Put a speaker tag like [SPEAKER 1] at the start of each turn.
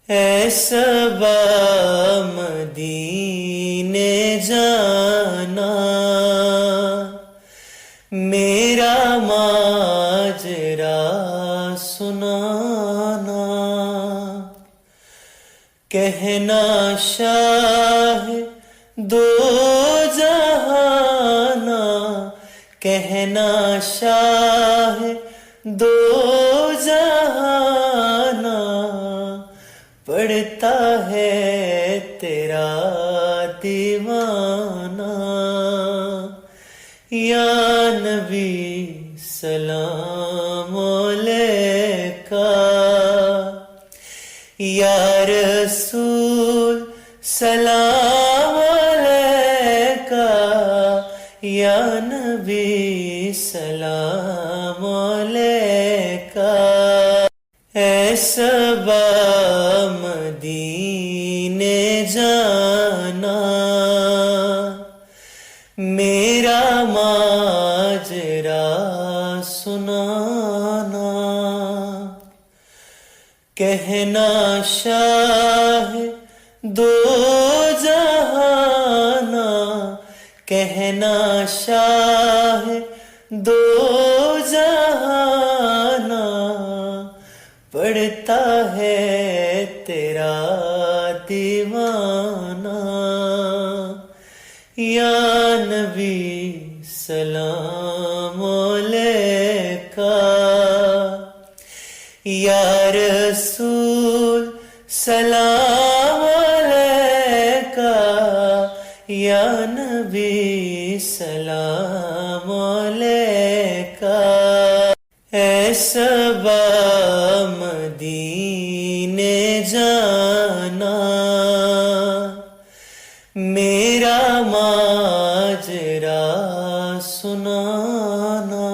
[SPEAKER 1] اے صبا مدینے جانا، میرا ماجرا سنانا، کہنا شاہ دو جہانا، کہنا شاہ دو جہانا، پڑھتا ہے تیرا دیوانہ، یا نبی سلام علیکہ، یا رسول سلام علیکہ، یا نبی سلام علیکہ، اے صبا مدینے جانا، میرا ماجرا سنانا، کہنا شاہ دو جہانا، کہنا شاہ دو جہانا، پڑھتا ہے تیرا دیوانہ، یا نبی سلام علیکہ، یا رسول سلام علیکہ، یا نبی سلام علیکہ، اے صبا مدینے جانا، میرا ماجرا سنانا،